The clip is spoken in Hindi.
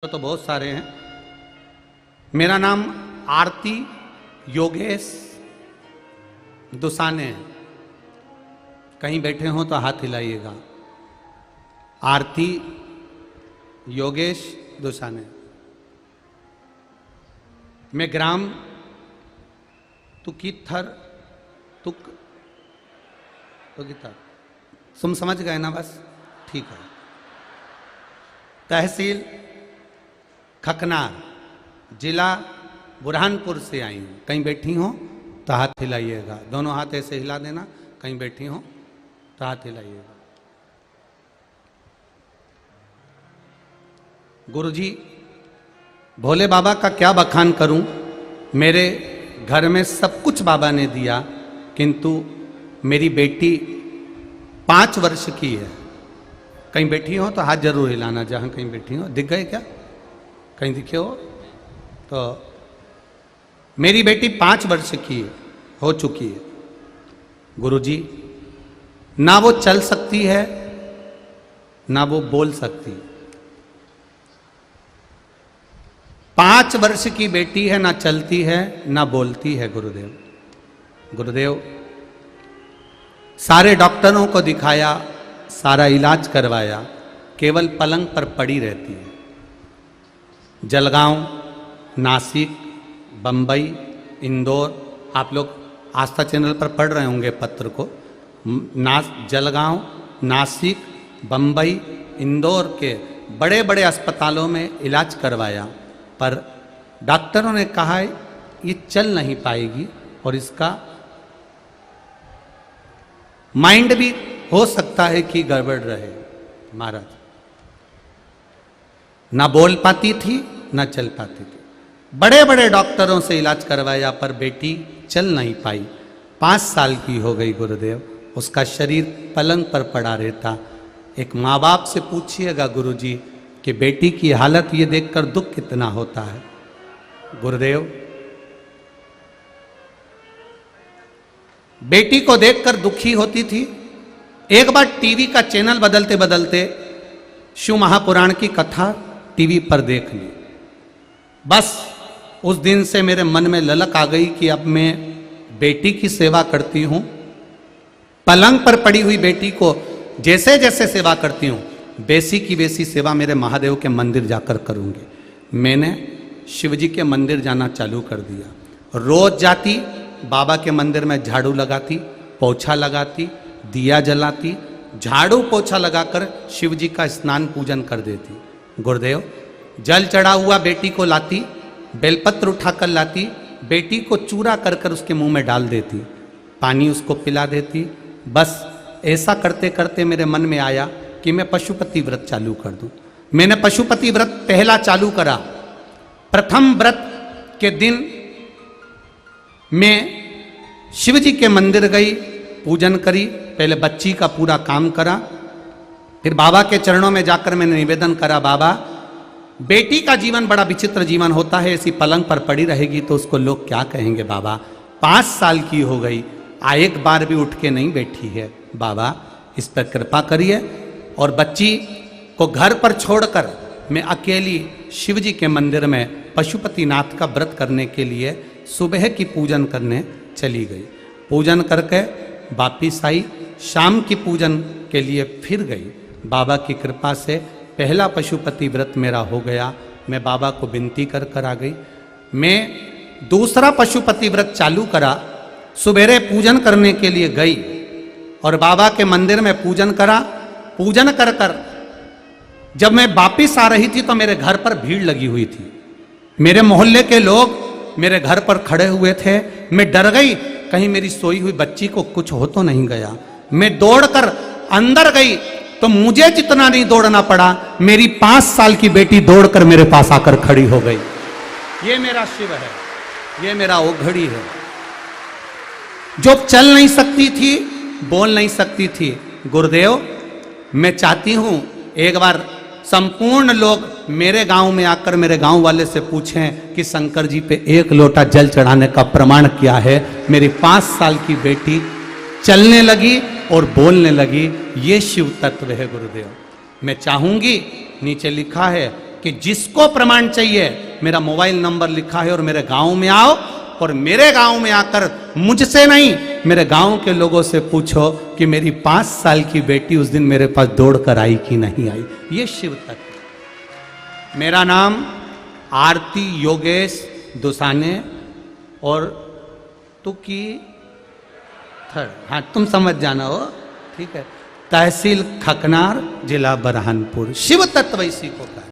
तो बहुत सारे हैं। मेरा नाम आरती योगेश दुसाने है। कहीं बैठे हो तो हाथ हिलाइएगा। आरती योगेश दुसाने। मैं ग्राम तुकीथर तुकीथर तुम समझ गए ना? बस ठीक है। तहसील खकनार, जिला बुरहानपुर से आई हूँ। कहीं बैठी हो तो हाथ हिलाइएगा। दोनों हाथ ऐसे हिला देना। कहीं बैठी हो तो हाथ हिलाइएगा। गुरुजी, भोले बाबा का क्या बखान करूं। मेरे घर में सब कुछ बाबा ने दिया, किंतु मेरी बेटी 5 वर्ष की है। कहीं बैठी हो तो हाथ जरूर हिलाना। जहां कहीं बैठी हो। दिख गए क्या? कहीं दिखे हो तो। मेरी बेटी 5 वर्ष की हो चुकी है। गुरुजी, ना वो चल सकती है ना वो बोल सकती। 5 वर्ष की बेटी है, ना चलती है ना बोलती है। गुरुदेव, सारे डॉक्टरों को दिखाया, सारा इलाज करवाया, केवल पलंग पर पड़ी रहती है। जलगांव, नासिक, बंबई, इंदौर, आप लोग आस्था चैनल पर पढ़ रहे होंगे पत्र को। जलगांव, नासिक, बंबई, इंदौर के बड़े बड़े अस्पतालों में इलाज करवाया, पर डॉक्टरों ने कहा ये चल नहीं पाएगी और इसका माइंड भी हो सकता है कि गड़बड़ रहे। महाराज, ना बोल पाती थी ना चल पाती थी। बड़े बड़े डॉक्टरों से इलाज करवाया पर बेटी चल नहीं पाई। 5 साल की हो गई गुरुदेव। उसका शरीर पलंग पर पड़ा रहता। एक माँ बाप से पूछिएगा गुरुजी कि बेटी की हालत ये देखकर दुख कितना होता है। गुरुदेव, बेटी को देखकर दुखी होती थी। एक बार टीवी का चैनल बदलते बदलते शिव महापुराण की कथा टीवी पर देख ली। बस उस दिन से मेरे मन में ललक आ गई कि अब मैं बेटी की सेवा करती हूं। पलंग पर पड़ी हुई बेटी को जैसे जैसे सेवा करती हूं, वैसी की वैसी सेवा मेरे महादेव के मंदिर जाकर करूंगी। मैंने शिव जी के मंदिर जाना चालू कर दिया। रोज जाती, बाबा के मंदिर में झाड़ू लगाती, पोछा लगाती, दिया जलाती, झाड़ू पोछा लगाकर शिव जी का स्नान पूजन कर देती। गुरुदेव, जल चढ़ा हुआ बेटी को लाती, बेलपत्र उठाकर लाती, बेटी को चूरा कर कर उसके मुंह में डाल देती, पानी उसको पिला देती। बस ऐसा करते करते मेरे मन में आया कि मैं पशुपति व्रत चालू कर दूं। मैंने पशुपति व्रत पहला चालू करा। प्रथम व्रत के दिन मैं शिव जी के मंदिर गई, पूजन करी, पहले बच्ची का पूरा काम करा, फिर बाबा के चरणों में जाकर मैंने निवेदन करा, बाबा बेटी का जीवन बड़ा विचित्र जीवन होता है, ऐसी पलंग पर पड़ी रहेगी तो उसको लोग क्या कहेंगे। बाबा 5 साल की हो गई, एक बार भी उठ के नहीं बैठी है। बाबा इस पर कृपा करिए। और बच्ची को घर पर छोड़कर मैं अकेली शिव जी के मंदिर में पशुपतिनाथ का व्रत करने के लिए सुबह की पूजन करने चली गई। पूजन करके वापिस आई। शाम की पूजन के लिए फिर गई। बाबा की कृपा से पहला पशुपति व्रत मेरा हो गया। मैं बाबा को विनती कर कर आ गई। मैं दूसरा पशुपति व्रत चालू करा। सुबेरे पूजन करने के लिए गई और बाबा के मंदिर में पूजन करा। पूजन कर कर जब मैं वापिस आ रही थी तो मेरे घर पर भीड़ लगी हुई थी। मेरे मोहल्ले के लोग मेरे घर पर खड़े हुए थे। मैं डर गई, कहीं मेरी सोई हुई बच्ची को कुछ हो तो नहीं गया। मैं दौड़कर अंदर गई तो मुझे जितना नहीं दौड़ना पड़ा, मेरी 5 साल की बेटी दौड़कर मेरे पास आकर खड़ी हो गई। ये मेरा शिव है, ये मेरा ओघड़ी है। जो चल नहीं सकती थी, बोल नहीं सकती थी। गुरुदेव, मैं चाहती हूं एक बार संपूर्ण लोग मेरे गांव में आकर मेरे गांव वाले से पूछें कि शंकर जी पे 1 लोटा जल चढ़ाने का प्रमाण क्या है। मेरी 5 साल की बेटी चलने लगी और बोलने लगी। ये शिव तत्व है गुरुदेव। मैं चाहूंगी, नीचे लिखा है कि जिसको प्रमाण चाहिए मेरा मोबाइल नंबर लिखा है और मेरे गांव में आओ, और मेरे गांव में आकर मुझसे नहीं मेरे गांव के लोगों से पूछो कि मेरी 5 साल की बेटी उस दिन मेरे पास दौड़ कर आई कि नहीं आई। ये शिव तत्व। मेरा नाम आरती योगेश दुसाने और तू की थर्ड, हाँ तुम समझ जाना हो, ठीक है। तहसील खकनार, जिला बरहानपुर। शिव तत्व इसी को कहा।